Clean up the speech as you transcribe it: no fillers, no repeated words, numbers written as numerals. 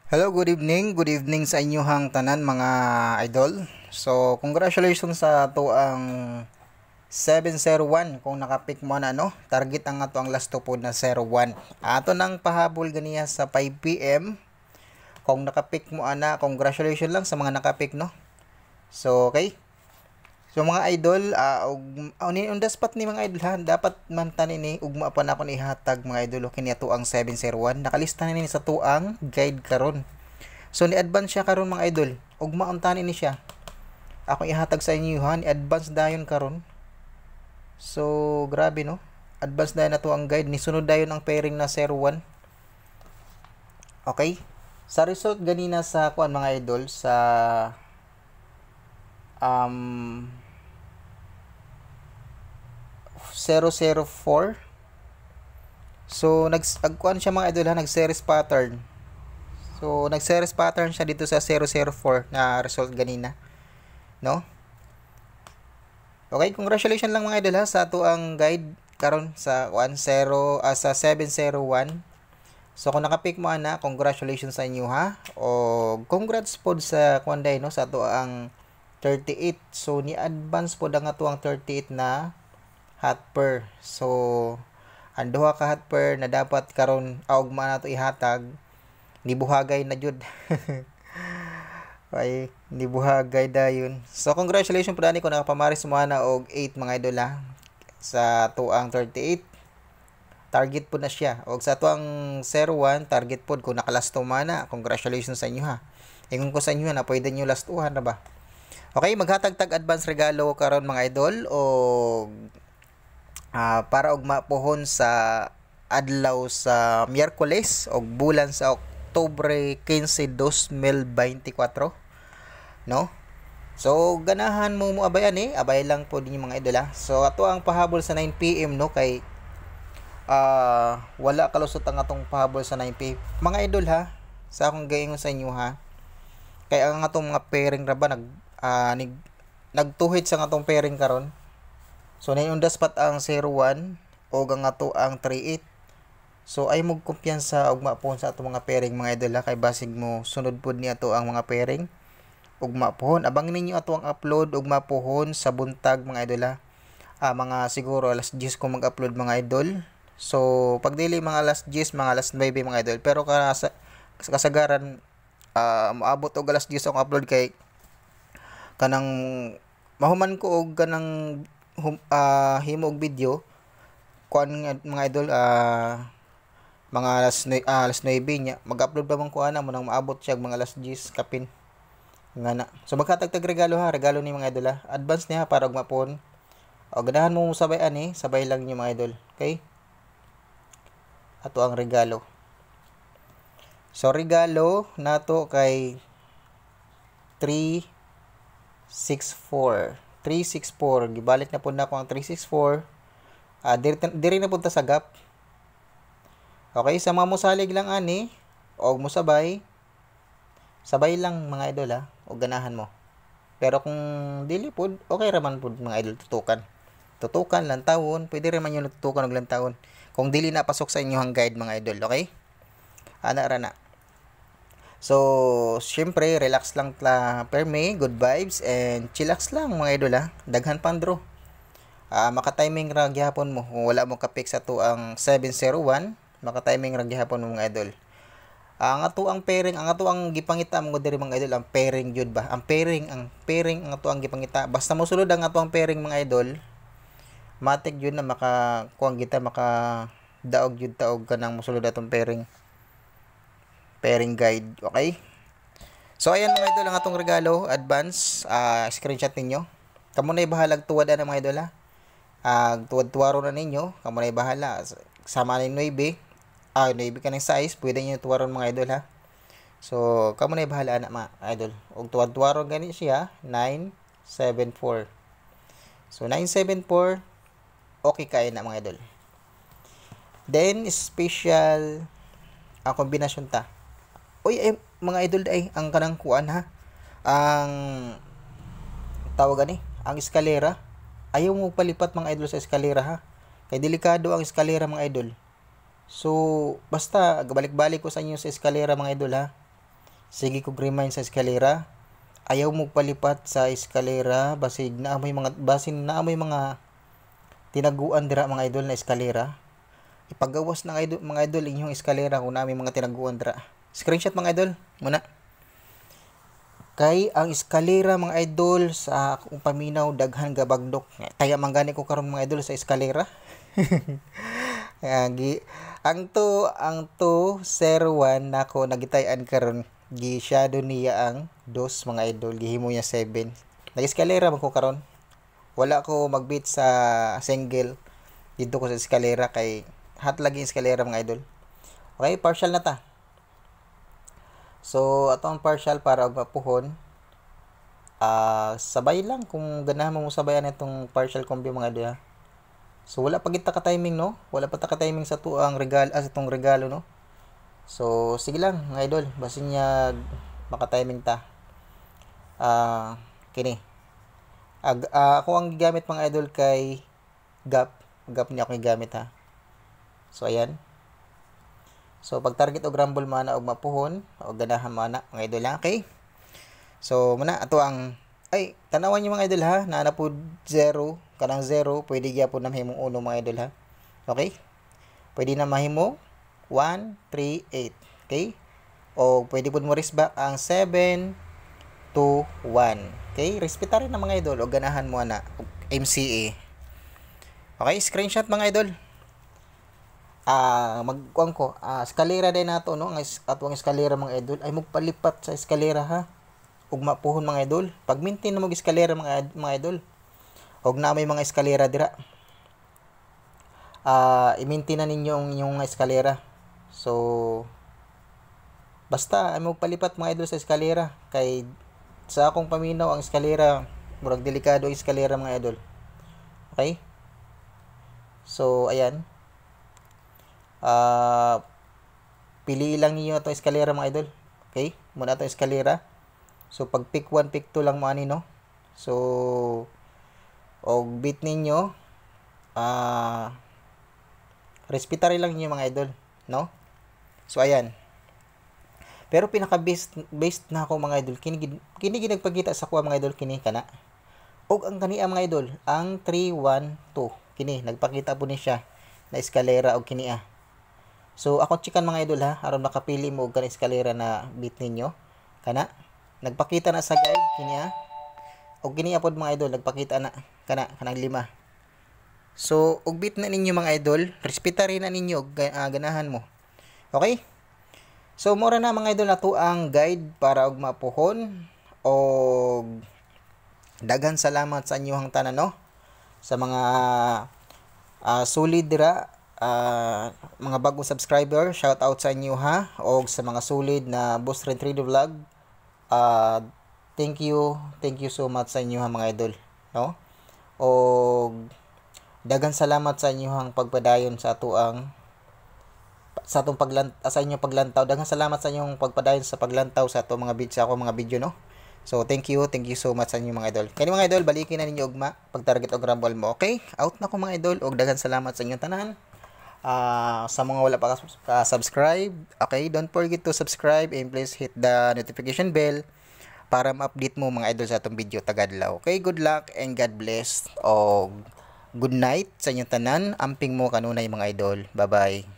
Hello, good evening. Good evening sa inyong tanan mga idol. So, congratulations sa ato ang 701 kung nakapik mo na target ang ato ang last to po na 01. Ato nang pahabol ganiya sa 5 PM. Kung nakapik mo ana, congratulations lang sa mga nakapik no. So, okay. So mga idol, on the spot ni mga idol ha, dapat man tani ni ugma pa na ako ni hatag mga idol kini ato ang 701. Nakalista na ni sa tuang guide karon. So ni advance siya karon mga idol. Ugma untani ni siya. Ako ihatag sa inyo ha, ni advance dayon karon. So grabe no. Advance dayon na to ang guide ni sunod dayon ang pairing na 01. Okay? Sa result ganina sa kuan mga idol sa um 004. So nagkuan siya mga idol ha, nag-series pattern. So nag-series pattern siya dito sa 004 na result ganina, no? Okay, congratulations lang mga idol ha sa ato ang guide karon sa 701. So kung naka-pick mo ana, congratulations sa inyo ha. O congrats pod sa kuanday no sa ato ang 38. So ni advance pod ang ato ang 38 na hot per. So ang duha ka hot per na dapat karon ugma nato ihatag nibuhagay na jud. Ay nibuhagay dayon. So congratulations po dani ko nakapamaris mo na og 8 mga idol ha sa tuang 38. Target po na siya. Og sa tuang 01 target po kung nakalasto mana. Congratulations sa inyo ha. Ingon ko sa inyo na pwede niyo lastuhan na ba. Okay, maghatag tag advance regalo karon mga idol o para og mapuhon sa adlaw sa Miyerkules og bulan sa Oktubre 15, 2024, no? So ganahan mo abayan abay lang po din mga idol ha. So ato ang pahabol sa 9 PM no kay wala kalusot ang atong pahabol sa 9 PM. Mga idol ha, sa akong gaingon sa inyo ha. Kay ang atong mga pairing ra ba nagtuhid sa atong pairing karon. So na on the spot ang 01 o ang ato ang 38. So ay mo kumpiyansa ugma po sa ato mga pairing mga idol ha, kay basig mo sunod pod ni ato ang mga pairing ugma pohon. Abang ninyo ato ang upload ugma pohon sa buntag mga idol ha. Mga siguro alas 10 ko mag-upload mga idol. So pag dili mga alas 10, mga alas 9 mga idol. Pero kasagaran maabot og alas 10 ang upload kay kanang mahuman ko og kanang himo og video kuan mga idol mga alas 9 nya mag-upload ba man ko ana mo nang maabot siya mga alas 10 kapin nga na. So maghatag regalo ha, regalo ni mga idol ha. Advance niya para og mapon. O ganahan mo sabay sabay lang niyo mga idol. Okay? Ato ang regalo. So regalo nato kay 364 gibalik na po na ako ang 364 diri na punta sa gap. Okay, sa mga musalig lang ani o musabay sabay lang mga idol ha o ganahan mo. Pero kung dili pod okay ra man pod mga idol tutukan lang tawon, pwede ra man yung tutukan og lang tawon kung dili na pasok sa inyong guide mga idol. Okay, ana ra na. So, syempre, relax lang perme, good vibes, and chillax lang mga idol ha. Daghan pang draw. Maka-timing ra gyapon mo. Kung wala mo ka-pick sa to ang 701, maka-timing ra gyapon mo mga idol. Ang ato ang pairing, ang ato ang gipangita mo diri mga idol, ang pairing jud ba? Ang pairing ang ato ang gipangita. Basta mo sulod ang ato ang pairing mga idol, matik jud na kuang kita daog jud taog kanang mosulod atong pairing guide. Okay, so ayan mga idol ang atong regalo advance. Screenshot ninyo, kamo na bahalag tuwad na mga idol ha. Tuwad-tuwaro na ninyo, kamo na bahala sama ni 9 kanang size pwede niyo tuwaron mga idol ha. So kamo na bahala na mga idol og tuwad-tuwaro gani siya 974. So 974 okay kay na mga idol. Then special ang kombinasyon ta. Mga idol ay ang kanang kuan ha. Ang tawag ang eskalera. Ayaw mo palipat mga idol sa eskalera ha. Kay delikado ang eskalera mga idol. So basta balik-balik ko sa inyo sa eskalera mga idol ha. Sige ko remind sa eskalera. Ayaw mo palipat sa eskalera basin na amoy mga tinaguan dira mga idol na eskalera. Ipagawas ng idol, mga idol inyong eskalera kung namin mga tinaguan dira. Screenshot mga idol muna. Kay ang eskalera mga idol sa akong paminaw daghan gabagdok. Kaya manggani ko karon mga idol sa eskalera. ang 201 nako nagitayan karon gi shadow niya ang 2 mga idol gihimo niya 7. Nag-eskalera man ko karon. Wala ko magbit sa single dito ko sa eskalera kay hat lagi eskalera mga idol. Okay, partial na ta. So atong partial para og mapuhon. Sabay lang kung ganahan mo sabayan itong partial combi mga idol. So wala pa kita ka timing no? Wala pa ta ka timing sa tuang regalo sa tong regalo no. So sige lang mga idol, basin niya maka timing ta. Kini. Ako ang gigamit mga idol kay gap niya ako gigamit ha. So ayan. So pag target og rumble mana og mapuhon o ganahan mana mga idol ha, okay? So muna ato ang tanawan niyo mga idol ha, na po 0 kanang 0 pwede gyapon na mahimong 1 mga idol ha. Okay? Pwede na mahimo 1 3 8, okay? O pwede pud mo risk back ang 7 2 1. Okay? Respeta rin na mga idol o ganahan mo na MCA. Okay, screenshot mga idol. Magkuan ko, eskalera din nato no, ang atong eskalera mga idol ay magpalipat sa eskalera ha. Ug mapuhon mga idol. Pag maintain na mo eskalera mga idol. Og na may mga eskalera dira. I-maintain na ninyo ang inyong eskalera. So basta ay magpalipat mga idol sa eskalera kay sa akong paminaw ang eskalera murag delikado ang eskalera mga idol. Okay? So ayan. Pili lang niyo itong eskalera mga idol. Okay? Muna itong eskalera. So pag pick 1, pick 2 lang mo ani no. So og bit ninyo respetary lang niyo mga idol, no? So ayan. Pero pinaka best na ako mga idol kini nagpakita sa kuha mga idol kini kana. Og ang kani mga idol, ang 312 kini nagpakita po ni siya na eskalera og kini So ako chikan mga idol ha, aron makapili mo og kanang eskalera na bit ninyo kana. Nagpakita na sa guide kini og kini apod mga idol nagpakita na kanang 5. So og bit na ninyo mga idol, respetary na ninyo ganahan mo. Okay? So mura na mga idol nato ang guide para og mapuhon og daghan salamat sa inyong tanan no. Sa mga solid dira mga bagong subscriber, shout out sa inyo ha, og sa mga solid na Boss Red 3D Vlog. Thank you so much sa inyo ha mga idol, no? O daghang salamat sa inyong pagpadayon sa atong sa inyong paglantaw. Daghang salamat sa inyong pagpadayon sa paglantaw sa atong mga video no. So thank you so much sa inyo mga idol. Kani mga idol balikin na ninyo ugma pag target og rumble mo. Okay? Out na ko mga idol og daghang salamat sa inyong tanan. Sa mga wala pa subscribe, okay, don't forget to subscribe and please hit the notification bell para ma-update mo mga idol sa atong video tagadlaw. Okay, good luck and God bless o good night sa inyong tanan. Amping mo kanunay mga idol. Bye bye.